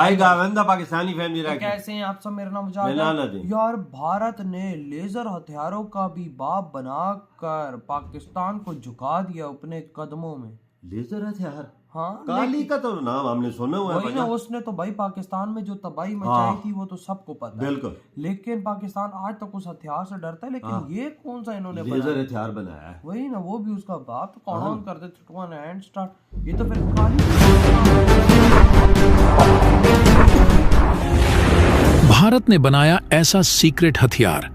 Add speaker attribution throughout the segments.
Speaker 1: आएगा वंदा पाकिस्तानी फैमिली रह
Speaker 2: कैसे हैं आप सब? मेरा नाम मुजाहिद
Speaker 1: मेरा
Speaker 2: है।
Speaker 1: नाम है।
Speaker 2: यार भारत ने लेजर हथियारों का भी बाप बनाकर पाकिस्तान को झुका दिया अपने कदमों में।
Speaker 1: लेजर हथियार?
Speaker 2: हाँ,
Speaker 1: काली का तो नाम हमने सुना हुआ है।
Speaker 2: वही ना, उसने तो भाई पाकिस्तान में जो तबाही मचाई थी वो तो सबको पता है।
Speaker 1: बिल्कुल।
Speaker 2: लेकिन पाकिस्तान आज तक उस हथियार से डरता है, लेकिन ये कौन सा इन्होंने
Speaker 1: लेजर हथियार बनाया है?
Speaker 2: वही ना, वो भी उसका बाप। तो कौन ऑन कर दे 3 2 1 एंड स्टार्ट। ये तो फिर काली।
Speaker 3: भारत ने बनाया ऐसा सीक्रेट हथियार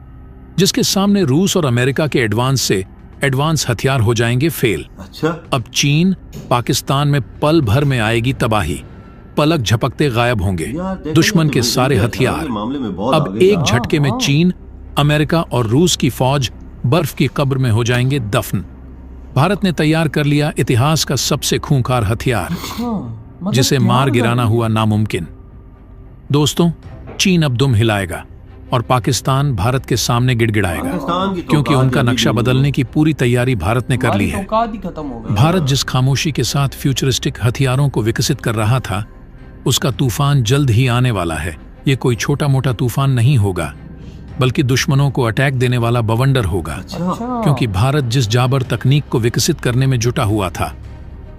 Speaker 3: जिसके सामने रूस और अमेरिका के एडवांस हथियार हो जाएंगे फेल।
Speaker 1: अच्छा।
Speaker 3: अब चीन पाकिस्तान में पल भर में आएगी तबाही, पलक झपकते गायब होंगे दुश्मन के सारे हथियार। अब एक झटके में चीन, अमेरिका और रूस की फौज बर्फ की कब्र में हो जाएंगे दफन। भारत ने तैयार कर लिया इतिहास का सबसे खूंखार हथियार, जिसे मार गिराना हुआ नामुमकिन। दोस्तों, चीन अब दुम हिलाएगा और पाकिस्तान भारत के सामने गिड़गिड़ाएगा, क्योंकि उनका नक्शा बदलने की पूरी तैयारी भारत ने कर ली है। भारत जिस खामोशी के साथ फ्यूचरिस्टिक हथियारों को विकसित कर रहा था, उसका तूफान जल्द ही आने वाला है। ये कोई छोटा मोटा तूफान नहीं होगा, बल्कि दुश्मनों को अटैक देने वाला बवंडर होगा। क्योंकि भारत जिस जाबर तकनीक को विकसित करने में जुटा हुआ था,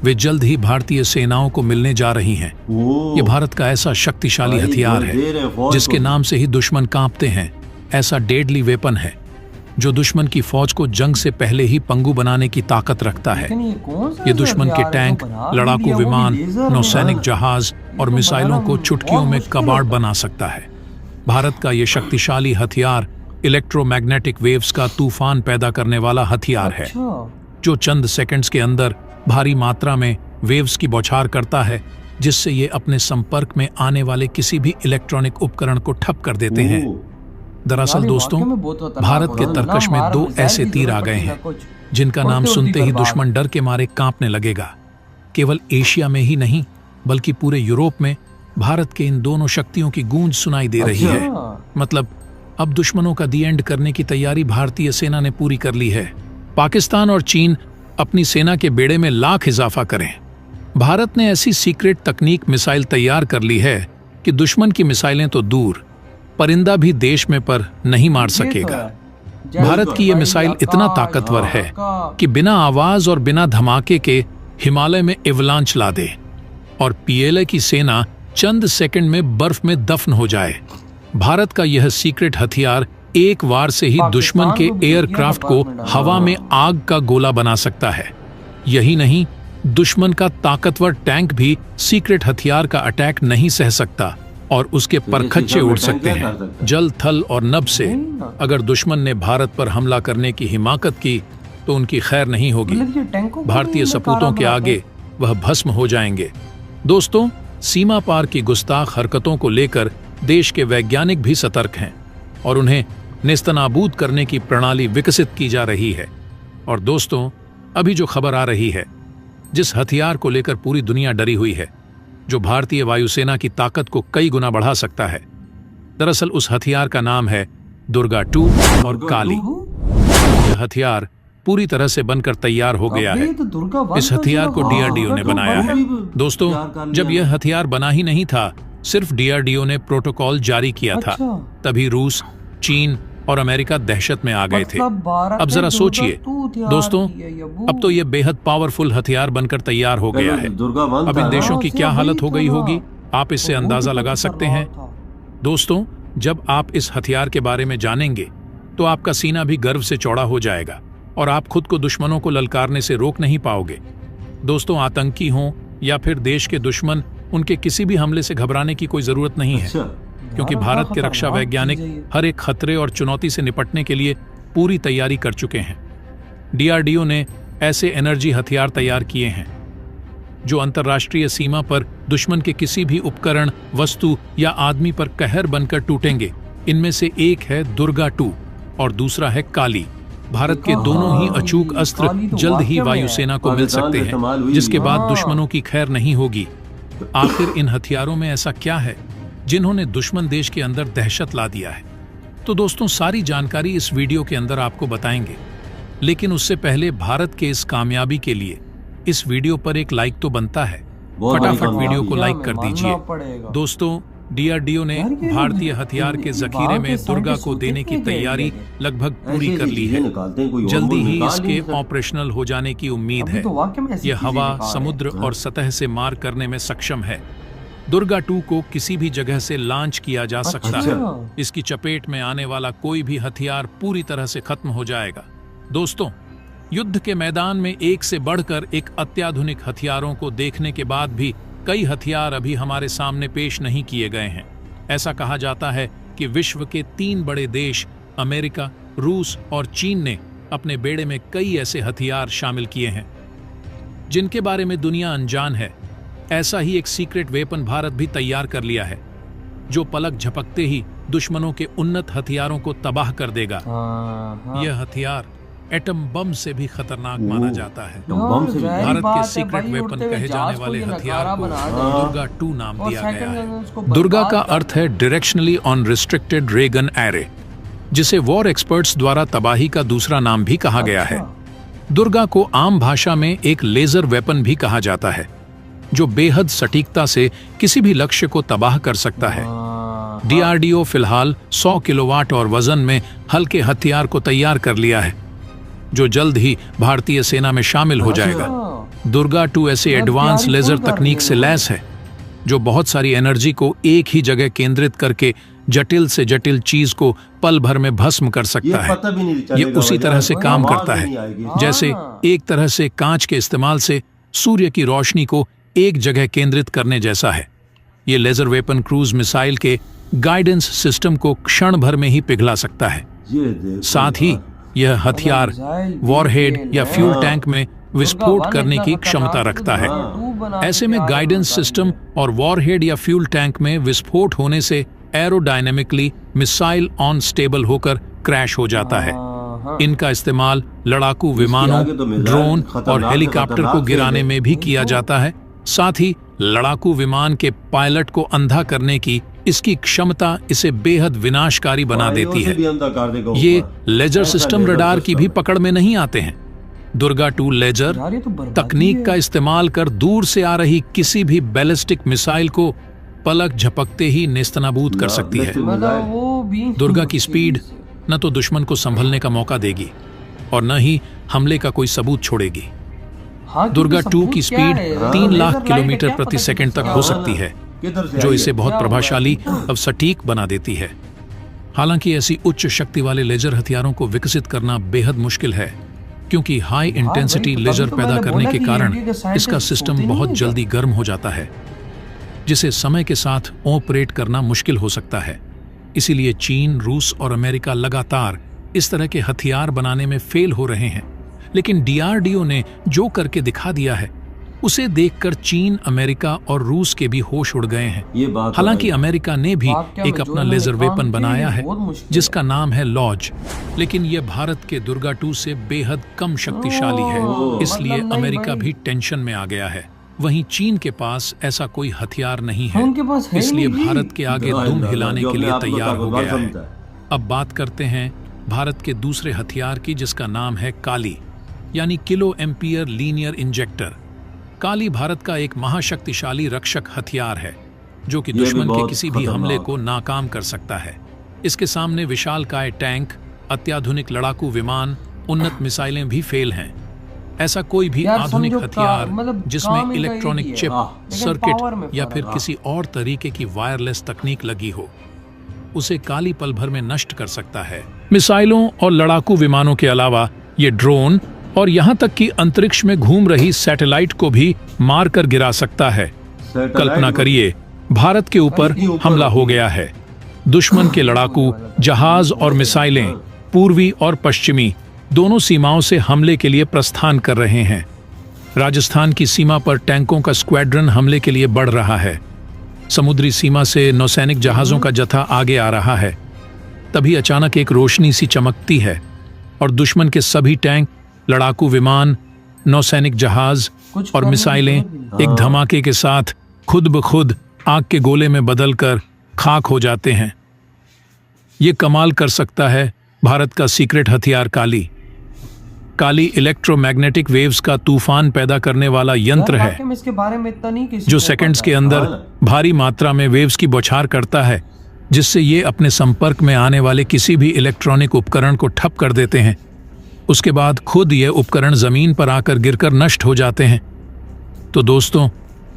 Speaker 3: वे जल्द ही भारतीय सेनाओं को मिलने जा रही हैं। ये भारत का ऐसा शक्तिशाली हथियार है जिसके नाम से ही दुश्मन कांपते हैं। ऐसा डेडली वेपन है जो दुश्मन की फौज को जंग से पहले ही पंगु बनाने की ताकत रखता है। ये दुश्मन के टैंक, लड़ाकू विमान, नौसैनिक जहाज और मिसाइलों को चुटकियों में कबाड़ बना सकता है। भारत का ये शक्तिशाली हथियार इलेक्ट्रोमैग्नेटिक वेव्स का तूफान पैदा करने वाला हथियार है, जो चंद सेकंड्स के अंदर भारी मात्रा में वेव्स की बौछार करता है, जिससे ये अपने संपर्क में आने वाले किसी भी इलेक्ट्रॉनिक उपकरण को ठप कर देते हैं। दरअसल दोस्तों, भारत के तरकश में 2 ऐसे तीर आ गए हैं जिनका नाम सुनते ही दुश्मन डर के मारे कांपने लगेगा। केवल एशिया में ही नहीं, बल्कि पूरे यूरोप में भारत के इन दोनों शक्तियों की गूंज सुनाई दे रही है। मतलब अब दुश्मनों का दी एंड करने की तैयारी भारतीय सेना ने पूरी कर ली है। पाकिस्तान और चीन अपनी सेना के बेड़े में लाख इजाफा करें। भारत ने ऐसी सीक्रेट तकनीक मिसाइल तैयार कर ली है कि दुश्मन की मिसाइलें तो दूर, परिंदा भी देश में पर नहीं मार सकेगा। भारत की यह मिसाइल इतना ताकतवर है कि बिना आवाज और बिना धमाके के हिमालय में एवलांच ला दे और पीएलए की सेना चंद सेकंड में बर्फ में दफन हो जाए। भारत का यह सीक्रेट हथियार एक वार से ही दुश्मन के एयरक्राफ्ट को हवा में आग का गोला बना सकता है। यही नहीं, दुश्मन का ताकतवर टैंक भी सीक्रेट हथियार का अटैक नहीं सह सकता और उसके परखच्चे उड़ सकते हैं जल, थल और नभ से। अगर दुश्मन ने भारत पर हमला करने की हिमाकत की तो उनकी खैर नहीं होगी। भारतीय सपूतों के आगे वह भस्म हो जाएंगे। दोस्तों, सीमा पार की गुस्ताख हरकतों को लेकर देश के वैज्ञानिक भी सतर्क हैं और उन्हें नेस्तनाबूद करने की प्रणाली विकसित की जा रही है। और दोस्तों, अभी जो खबर आ रही है, जिस हथियार को लेकर पूरी दुनिया डरी हुई है, जो भारतीय वायुसेना की ताकत को कई गुना बढ़ा सकता है, दरअसल उस हथियार का नाम है दुर्गा 2 और काली। यह हथियार पूरी तरह से बनकर तैयार हो गया है। इस हथियार को डीआरडीओ ने बनाया है। दोस्तों, जब यह हथियार बना ही नहीं था, सिर्फ डीआरडीओ ने प्रोटोकॉल जारी किया था, तभी रूस, चीन और अमेरिका दहशत में आ गए थे। अब जरा सोचिए दोस्तों, अब तो यह बेहद पावरफुल हथियार बनकर तैयार हो गया है। अब इन देशों की क्या हालत हो गई होगी, आप इससे अंदाजा लगा सकते हैं। दोस्तों, जब आप इस हथियार के बारे में जानेंगे तो आपका सीना भी गर्व से चौड़ा हो जाएगा और आप खुद को दुश्मनों को ललकारने से रोक नहीं पाओगे। दोस्तों, आतंकी हों या फिर देश के दुश्मन, उनके किसी भी हमले से घबराने की कोई जरूरत नहीं है, क्योंकि भारत के रक्षा वैज्ञानिक हर एक खतरे और चुनौती से निपटने के लिए पूरी तैयारी कर चुके हैं। डीआरडीओ ने ऐसे एनर्जी हथियार तैयार किए हैं जो अंतर्राष्ट्रीय सीमा पर दुश्मन के किसी भी उपकरण, वस्तु या आदमी पर कहर बनकर टूटेंगे। इनमें से एक है दुर्गा 2 और दूसरा है काली। भारत के दोनों ही अचूक अस्त्र जल्द ही वायुसेना को मिल सकते हैं, जिसके बाद दुश्मनों की खैर नहीं होगी। आखिर इन हथियारों में ऐसा क्या है जिन्होंने दुश्मन देश के अंदर दहशत ला दिया है? तो दोस्तों, सारी जानकारी इस वीडियो के अंदर आपको बताएंगे, लेकिन उससे पहले भारत के इस कामयाबी के लिए इस वीडियो पर एक लाइक तो बनता है।
Speaker 1: बहुत बड़ी
Speaker 3: फटाफट वीडियो को
Speaker 1: कामयाबी।
Speaker 3: लाइक कर
Speaker 2: मानना
Speaker 3: दीजिए।
Speaker 2: पड़ेगा।
Speaker 3: दोस्तों, डीआरडीओ ने
Speaker 2: यार, ये
Speaker 3: भारतीय हथियार के जखीरे में दुर्गा को देने की तैयारी लगभग पूरी कर ली है। जल्दी ही इसके ऑपरेशनल हो जाने की उम्मीद है।
Speaker 2: तो वाकई में ऐसी
Speaker 3: ये
Speaker 2: चीजें
Speaker 3: हवा,
Speaker 2: निकाल
Speaker 3: समुद्र और सतह से मार करने में सक्षम है। दुर्गा 2 को किसी भी जगह से लॉन्च किया जा सकता है। इसकी चपेट में आने वाला कोई भी हथियार पूरी तरह से खत्म हो जाएगा। दोस्तों, युद्ध के मैदान में एक से बढ़कर एक अत्याधुनिक हथियारों को देखने के बाद भी कई हथियार अभी हमारे सामने पेश नहीं किए गए हैं। ऐसा कहा जाता है कि विश्व के 3 बड़े देश अमेरिका, रूस और चीन ने अपने बेड़े में कई ऐसे हथियार शामिल किए हैं जिनके बारे में दुनिया अनजान है। ऐसा ही एक सीक्रेट वेपन भारत भी तैयार कर लिया है, जो पलक झपकते ही दुश्मनों के उन्नत हथियारों को तबाह कर देगा। यह हथियार एटम बम से भी खतरनाक माना जाता है। भारत के सीक्रेट वेपन कहे जाने वाले हथियार को दुर्गा 2 नाम दिया गया है। दुर्गा का अर्थ है डायरेक्शनली अनरिस्ट्रिक्टेड रे गन एरे, जिसे वॉर एक्सपर्ट्स द्वारा तबाही का दूसरा नाम भी कहा गया है। दुर्गा को आम भाषा में एक लेजर वेपन भी कहा जाता है, जो बेहद सटीकता से किसी भी लक्ष्य को तबाह कर सकता है। डीआरडीओ फिलहाल 100 किलोवाट और वजन में हल्के हथियार को तैयार कर लिया है, जो जल्द ही भारतीय सेना में शामिल हो जाएगा। दुर्गा 2 ऐसे एडवांस लेजर तकनीक से लैस है जो बहुत सारी एनर्जी को एक ही जगह केंद्रित करके जटिल से जटिल चीज को पल भर में भस्म कर सकता है। ये उसी तरह से काम करता है जैसे एक तरह से कांच के इस्तेमाल से सूर्य की रोशनी को एक जगह केंद्रित करने जैसा है। ये लेजर वेपन क्रूज मिसाइल के गाइडेंस सिस्टम को क्षण भर में ही पिघला सकता है। साथ ही यह हथियार वॉरहेड या फ्यूल टैंक में विस्फोट करने की क्षमता रखता है। ऐसे में गाइडेंस सिस्टम और वॉरहेड या फ्यूल टैंक में विस्फोट होने से एरोडायनेमिकली मिसाइल ऑन स्टेबल होकर क्रैश हो जाता है। इनका इस्तेमाल लड़ाकू विमानों, ड्रोन और हेलीकॉप्टर को गिराने में भी किया जाता है। साथ ही लड़ाकू विमान के पायलट को अंधा करने की इसकी क्षमता इसे बेहद विनाशकारी बना देती है। ये लेजर सिस्टम रडार की भी पकड़ में नहीं आते हैं। दुर्गा 2 लेजर तकनीक का इस्तेमाल कर दूर से आ रही किसी भी बैलिस्टिक मिसाइल को पलक झपकते ही नेस्तनाबूद कर सकती है। दुर्गा की स्पीड न तो दुश्मन को संभलने का मौका देगी और न ही हमले का कोई सबूत छोड़ेगी। दुर्गा 2 की स्पीड 3 लाख किलोमीटर प्रति सेकंड तक हो सकती है, जो इसे बहुत प्रभावशाली और सटीक बना देती है। हालांकि ऐसी उच्च शक्ति वाले लेजर हथियारों को विकसित करना बेहद मुश्किल है, क्योंकि हाई इंटेंसिटी लेजर पैदा करने के कारण इसका सिस्टम बहुत जल्दी गर्म हो जाता है, जिसे समय के साथ ऑपरेट करना मुश्किल हो सकता है। इसीलिए चीन, रूस और अमेरिका लगातार इस तरह के हथियार बनाने में फेल हो रहे हैं। लेकिन डीआरडीओ ने जो करके दिखा दिया है, उसे देखकर चीन, अमेरिका और रूस के भी होश उड़ गए हैं। हालांकि अमेरिका ने भी एक अपना लेजर वेपन बनाया है जिसका नाम है लॉज, लेकिन यह भारत के दुर्गा 2 से बेहद कम शक्तिशाली है, इसलिए अमेरिका भी टेंशन में आ गया है। वहीं चीन के पास ऐसा कोई हथियार नहीं है, इसलिए भारत के आगे दुम हिलाने के लिए तैयार हो गया है। अब बात करते हैं भारत के दूसरे हथियार की, जिसका नाम है काली, यानी किलो एम्पियर लीनियर इंजेक्टर। काली भारत का एक महाशक्तिशाली रक्षक हथियार है, जो कि दुश्मन के किसी भी हमले को नाकाम कर सकता है। इसके सामने विशालकाय टैंक, अत्याधुनिक लड़ाकू विमान, उन्नत मिसाइलें भी फेल हैं। ऐसा कोई भी आधुनिक हथियार जिसमें इलेक्ट्रॉनिक चिप, सर्किट या फिर किसी और तरीके की वायरलेस तकनीक लगी हो, उसे काली पल भर में नष्ट कर सकता है। मिसाइलों और लड़ाकू विमानों के अलावा ये ड्रोन और यहाँ तक कि अंतरिक्ष में घूम रही सैटेलाइट को भी मार कर गिरा सकता है। कल्पना करिए, भारत के ऊपर हमला हो गया है। दुश्मन के लड़ाकू जहाज और मिसाइलें पूर्वी और पश्चिमी दोनों सीमाओं से हमले के लिए प्रस्थान कर रहे हैं। राजस्थान की सीमा पर टैंकों का स्क्वाड्रन हमले के लिए बढ़ रहा है। समुद्री सीमा से नौसैनिक जहाजों का जत्था आगे आ रहा है। तभी अचानक एक रोशनी सी चमकती है और दुश्मन के सभी टैंक, लड़ाकू विमान, नौसैनिक जहाज और मिसाइलें एक धमाके के साथ खुद ब खुद आग के गोले में बदलकर खाक हो जाते हैं। ये कमाल कर सकता है भारत का सीक्रेट हथियार काली। काली इलेक्ट्रोमैग्नेटिक वेव्स का तूफान पैदा करने वाला यंत्र है
Speaker 2: वाकई में इसके बारे में इतना नहीं किसी
Speaker 3: जो
Speaker 2: को
Speaker 3: सेकंड्स
Speaker 2: पता
Speaker 3: के
Speaker 2: है।
Speaker 3: अंदर भारी मात्रा में वेव्स की बौछार करता है, जिससे ये अपने संपर्क में आने वाले किसी भी इलेक्ट्रॉनिक उपकरण को ठप कर देते हैं। उसके बाद खुद ये उपकरण जमीन पर आकर गिरकर नष्ट हो जाते हैं। तो दोस्तों,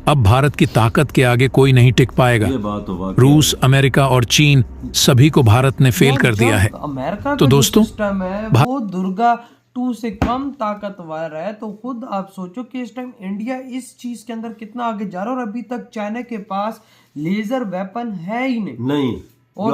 Speaker 3: अब भारत की ताकत के आगे कोई नहीं टिक पाएगा।
Speaker 1: ये बात तो वाकई
Speaker 3: रूस, अमेरिका और चीन सभी को भारत ने फेल कर दिया है।
Speaker 2: अमेरिका
Speaker 3: तो
Speaker 2: का
Speaker 3: दोस्तों,
Speaker 2: जो सिस्टम है वो दुर्गा 2 से कम ताकतवर है। तो खुद आप सोचो कि इस टाइम इंडिया इस चीज के अंदर कितना आगे जा रहा है, और अभी तक चाइना के पास लेजर वेपन है ही नहीं।
Speaker 1: नहीं,
Speaker 2: और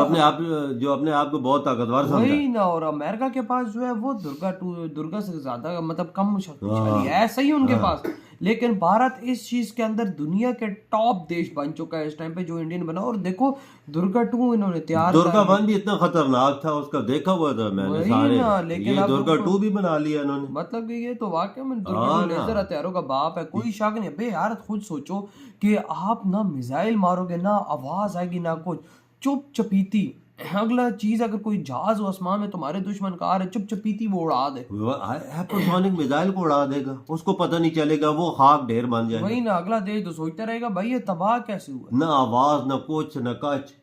Speaker 1: जो अपने आप को बहुत ताकतवर समझा
Speaker 2: वही ना, और अमेरिका के पास जो है वो दुर्गा से ज्यादा मतलब कम शक्तिशाली है, ऐसा ही उनके पास। लेकिन भारत इस चीज के अंदर दुनिया के टॉप देश बन चुका है इस टाइम पे, जो इंडियन बना। और देखो दुर्गा 2 इन्होंने तैयार
Speaker 1: दुर्गा 1 भी इतना खतरनाक था, उसका देखा हुआ था मैंने
Speaker 2: वही
Speaker 1: सारे।
Speaker 2: ना, लेकिन
Speaker 1: ये
Speaker 2: अब
Speaker 1: दुर्गा
Speaker 2: देखो-
Speaker 1: 2 भी बना लिया इन्होंने।
Speaker 2: मतलब कि ये तो वाकई में दुर्गा
Speaker 1: ना।
Speaker 2: लेजर हथियारों का बाप है, कोई शक नहीं। बे यार खुद सोचो कि आप ना मिसाइल मारोगे ना आवाज आएगी ना कुछ, चुप चपीती। अगला चीज, अगर कोई जहाज हो आसमान में तुम्हारे दुश्मन का आ रहे, चुप चपीती वो उड़ा दे।
Speaker 1: हाइपरसोनिक मिसाइल को उड़ा देगा, उसको पता नहीं चलेगा, वो खाक ढेर बन जाएगा।
Speaker 2: वही ना, अगला देश तो सोचता रहेगा भाई ये तबाह कैसे हुआ।
Speaker 1: ना आवाज ना कुछ ना कच,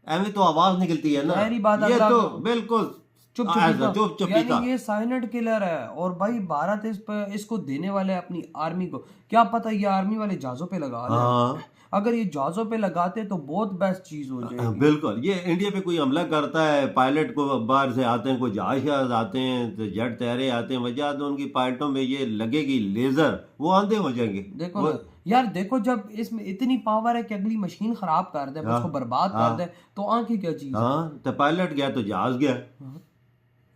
Speaker 1: एवं तो आवाज निकलती है ना।
Speaker 2: सारी बात
Speaker 1: ये
Speaker 2: अगला-
Speaker 1: तो बिल्कुल
Speaker 2: चुप
Speaker 1: चुप चपीता।
Speaker 2: यानी ये साइलेंट किलर है। और भाई भारत इस पे इसको देने वाले अपनी आर्मी को, क्या पता ये आर्मी वाले जहाजों पे लगा ले।
Speaker 1: हाँ
Speaker 2: अगर ये जहाजों पे लगाते तो बहुत बेस्ट चीज हो जाएगी।
Speaker 1: बिल्कुल। ये इंडिया पे कोई हमला करता है, पायलट को बाहर से आते हैं, कोई जहाज आते हैं, तो जेट तैयारे आते हैं, वजह तो उनकी पायलटों में ये लगेगी लेजर, वो आंधे हो जाएंगे।
Speaker 2: देखो ना यार, देखो जब इसमें इतनी पावर है कि अगली मशीन खराब कर दे, उसको बर्बाद कर दे, तो आंखें क्या चीज है।
Speaker 1: हाँ, तो पायलट गया तो जहाज गया,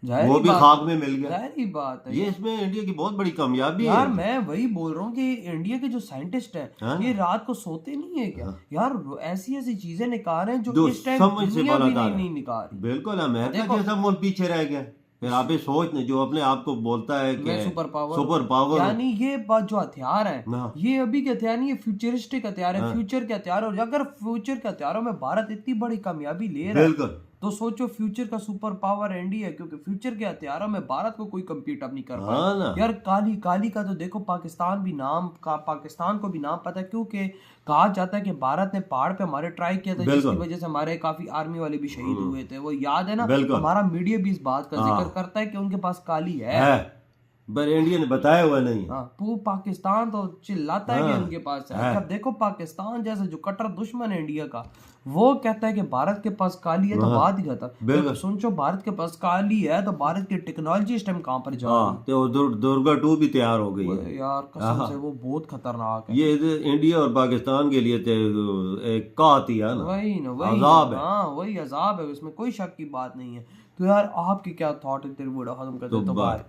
Speaker 2: जाहिर
Speaker 1: वो
Speaker 2: ही
Speaker 1: भी
Speaker 2: बात-
Speaker 1: खाक में मिल गया।
Speaker 2: जाहिर ही बात है।
Speaker 1: ये इसमें इंडिया की बहुत बड़ी कामयाबी
Speaker 2: यार
Speaker 1: है।
Speaker 2: मैं वही बोल रहा हूँ कि इंडिया के जो साइंटिस्ट हैं,
Speaker 1: हाँ?
Speaker 2: ये रात को सोते नहीं है क्या यार। ऐसी ऐसी चीजें निकाल रहे हैं जो
Speaker 1: जो
Speaker 2: इस टाइम
Speaker 1: समझ से
Speaker 2: दुनिया भी
Speaker 1: बाला
Speaker 2: नहीं निकाल रही।
Speaker 1: बिल्कुल। अमेरिका
Speaker 2: देखो-
Speaker 1: जैसा मुल्क पीछे रह गया। फिर आप ये सोच नहीं, जो अपने आप को बोलता है कि
Speaker 2: मैं सुपर
Speaker 1: सुपर पावर,
Speaker 2: यानी ये बात जो हथियार है,
Speaker 1: हाँ।
Speaker 2: ये अभी के हथियार नहीं, ये फ्यूचरिस्टिक हथियार है, फ्यूचर के हथियार। और अगर फ्यूचर के हथियारों में भारत इतनी बड़ी कामयाबी ले रहा है,
Speaker 1: बिल्कुल।
Speaker 2: तो सोचो फ्यूचर का सुपर पावर इंडिया है, क्योंकि फ्यूचर के हथियारों में भारत को कोई कम्पीट अब नहीं कर
Speaker 1: हाँ
Speaker 2: पाया।
Speaker 1: ना।
Speaker 2: यार काली काली का तो देखो, पाकिस्तान को भी नाम पता है, क्योंकि कहा जाता है कि भारत ने पहाड़ पे हमारे ट्राई किया था, जिसकी वजह से हमारे काफी आर्मी वाले भी शहीद हुए थे। वो याद है ना,
Speaker 1: बिल्कुल।
Speaker 2: हमारा मीडिया भी इस बात का जिक्र करता है कि उनके पास काली है।
Speaker 1: पर इंडिया ने बताया हुआ नहीं।
Speaker 2: हाँ, पाकिस्तान तो चिल्लाता है कि उनके पास है। अब देखो पाकिस्तान जैसा जो कट्टर दुश्मन है इंडिया का, वो कहता है कि भारत के पास काली है, तो बात ही कहता। तो सोचो भारत के पास काली है तो भारत की टेक्नोलॉजी इस टाइम कहाँ पर जा रही
Speaker 1: तो दुर्गा 2 भी तैयार हो गई है।
Speaker 2: है यार, कसम से वो बहुत खतरनाक है।
Speaker 1: ये इंडिया और पाकिस्तान के लिए एक कात ही है ना,
Speaker 2: वही ना, वही
Speaker 1: अजाब है।
Speaker 2: हाँ वही अजाब है, उसमें कोई शक की बात नहीं है। तो यार आपकी क्या थॉट है, तेरे वीडियो खत्म करते तो बाय।